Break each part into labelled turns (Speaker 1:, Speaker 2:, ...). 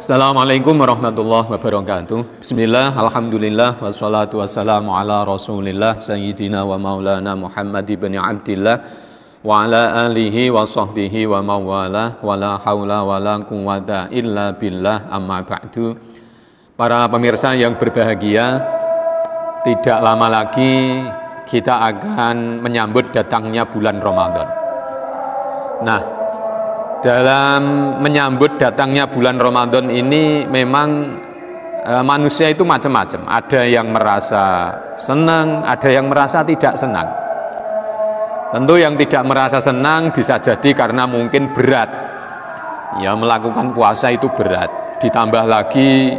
Speaker 1: Assalamualaikum warahmatullahi wabarakatuh. Bismillah, alhamdulillah, wassalatu wassalamu ala rasulillah Sayyidina wa maulana Muhammad ibn Abdillah wa ala alihi wa sahbihi wa mawala wa la hawla wa la quwwata illa billah, amma ba'du. Para pemirsa yang berbahagia, tidak lama lagi kita akan menyambut datangnya bulan Ramadan. Nah, dalam menyambut datangnya bulan Ramadan ini memang manusia itu macam-macam. Ada yang merasa senang, ada yang merasa tidak senang. Tentu yang tidak merasa senang bisa jadi karena mungkin berat. Ya, melakukan puasa itu berat. Ditambah lagi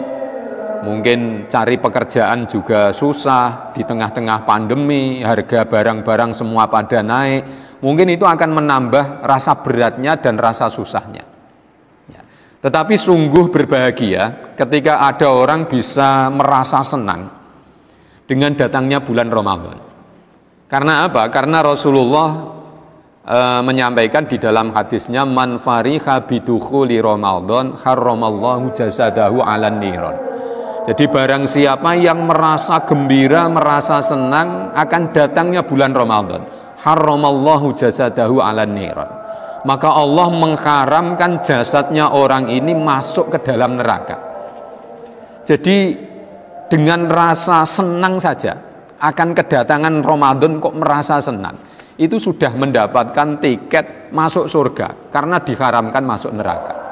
Speaker 1: mungkin cari pekerjaan juga susah di tengah-tengah pandemi, harga barang-barang semua pada naik. Mungkin itu akan menambah rasa beratnya dan rasa susahnya. Ya. Tetapi sungguh berbahagia ketika ada orang bisa merasa senang dengan datangnya bulan Ramadan. Karena apa? Karena Rasulullah menyampaikan di dalam hadisnya, man fariha bidukhuli Ramadan harramallahu jasadahu 'alan niran. Jadi barang siapa yang merasa gembira, merasa senang akan datangnya bulan Ramadan, harramallahu jasadahu 'alan niran, maka Allah mengharamkan jasadnya orang ini masuk ke dalam neraka. Jadi dengan rasa senang saja akan kedatangan Ramadan kok merasa senang, itu sudah mendapatkan tiket masuk surga karena diharamkan masuk neraka.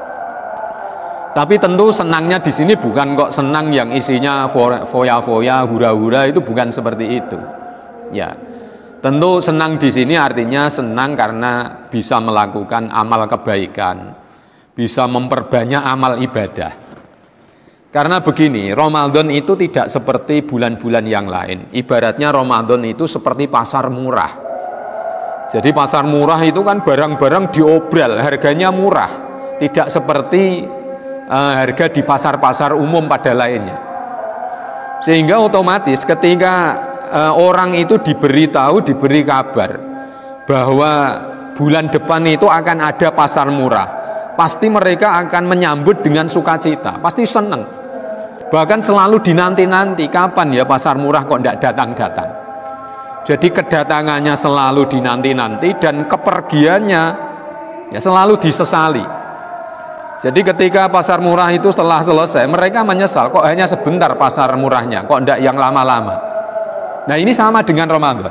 Speaker 1: Tapi tentu senangnya di sini bukan kok senang yang isinya foya-foya, hura-hura, itu bukan seperti itu. Ya. Tentu senang di sini artinya senang karena bisa melakukan amal kebaikan, bisa memperbanyak amal ibadah. Karena begini, Ramadan itu tidak seperti bulan-bulan yang lain. Ibaratnya Ramadan itu seperti pasar murah. Jadi pasar murah itu kan barang-barang diobral, harganya murah. Tidak seperti harga di pasar-pasar umum pada lainnya. Sehingga otomatis ketika orang itu diberi kabar bahwa bulan depan itu akan ada pasar murah, pasti mereka akan menyambut dengan sukacita, pasti senang. Bahkan selalu dinanti-nanti, kapan ya pasar murah kok tidak datang-datang. Jadi kedatangannya selalu dinanti-nanti dan kepergiannya ya selalu disesali. Jadi ketika pasar murah itu setelah selesai, mereka menyesal, kok hanya sebentar pasar murahnya, kok tidak yang lama-lama. Nah, ini sama dengan Ramadan.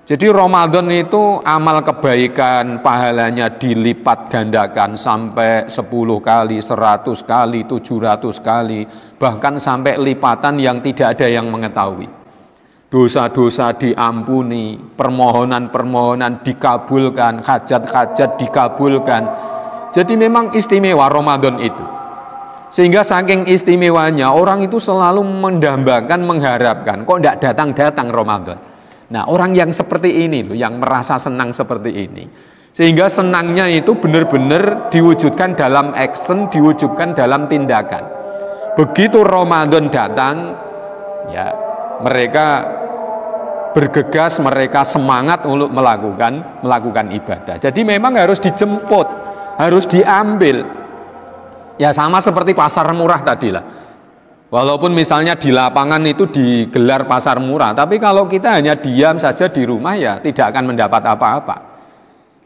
Speaker 1: Jadi Ramadan itu amal kebaikan, pahalanya dilipat gandakan sampai 10 kali, 100 kali, 700 kali, bahkan sampai lipatan yang tidak ada yang mengetahui. Dosa-dosa diampuni, permohonan-permohonan dikabulkan, hajat-hajat dikabulkan. Jadi memang istimewa Ramadan itu. Sehingga saking istimewanya orang itu selalu mendambakan, mengharapkan kok tidak datang-datang Ramadan. Nah, orang yang seperti ini loh, yang merasa senang seperti ini, sehingga senangnya itu benar-benar diwujudkan dalam action, diwujudkan dalam tindakan. Begitu Ramadan datang, ya mereka bergegas, mereka semangat untuk melakukan ibadah. Jadi memang harus dijemput, harus diambil. Ya sama seperti pasar murah tadi lah. Walaupun misalnya di lapangan itu digelar pasar murah, tapi kalau kita hanya diam saja di rumah ya tidak akan mendapat apa-apa.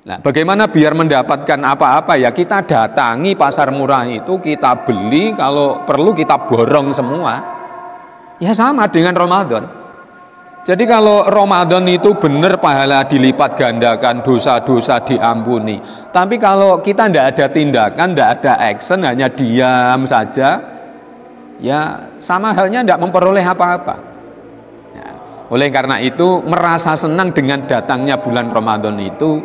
Speaker 1: Nah, bagaimana biar mendapatkan apa-apa? Ya kita datangi pasar murah itu, kita beli, kalau perlu kita borong semua. Ya sama dengan Ramadan. Jadi kalau Ramadan itu benar pahala dilipat gandakan, dosa-dosa diampuni. Tapi kalau kita tidak ada tindakan, tidak ada action, hanya diam saja, ya sama halnya tidak memperoleh apa-apa. Ya, oleh karena itu merasa senang dengan datangnya bulan Ramadan itu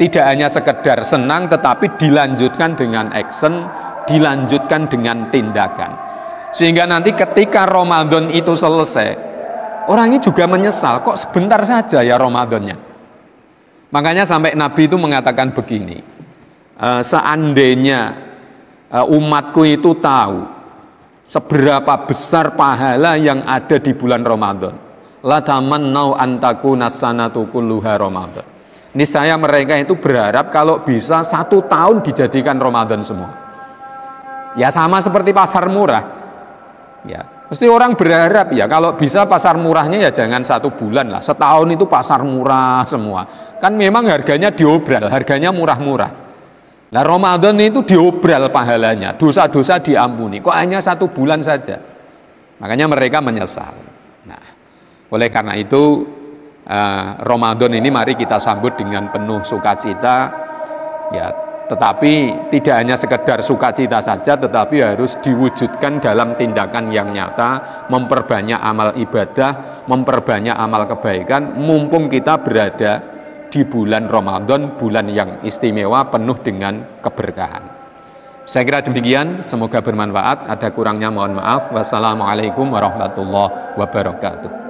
Speaker 1: tidak hanya sekedar senang, tetapi dilanjutkan dengan action, dilanjutkan dengan tindakan. Sehingga nanti ketika Ramadan itu selesai, orang ini juga menyesal, kok sebentar saja ya Ramadannya. Makanya sampai Nabi itu mengatakan begini, seandainya umatku itu tahu seberapa besar pahala yang ada di bulan Ramadan, la tamannau an takuna sanatu kulluha Ramadan. Niscaya mereka itu berharap kalau bisa 1 tahun dijadikan Ramadan semua. Ya sama seperti pasar murah. Ya, mesti orang berharap ya kalau bisa pasar murahnya ya jangan 1 bulan lah, setahun itu pasar murah semua. Kan memang harganya diobral, harganya murah-murah. Nah Ramadan itu diobral pahalanya, dosa-dosa diampuni. Kok hanya 1 bulan saja? Makanya mereka menyesal. Nah, oleh karena itu Ramadan ini mari kita sambut dengan penuh sukacita. Ya, tetapi tidak hanya sekedar sukacita saja, tetapi harus diwujudkan dalam tindakan yang nyata, memperbanyak amal ibadah, memperbanyak amal kebaikan, mumpung kita berada di bulan Ramadan, bulan yang istimewa penuh dengan keberkahan. Saya kira demikian, semoga bermanfaat. Ada kurangnya mohon maaf. Wassalamualaikum warahmatullahi wabarakatuh.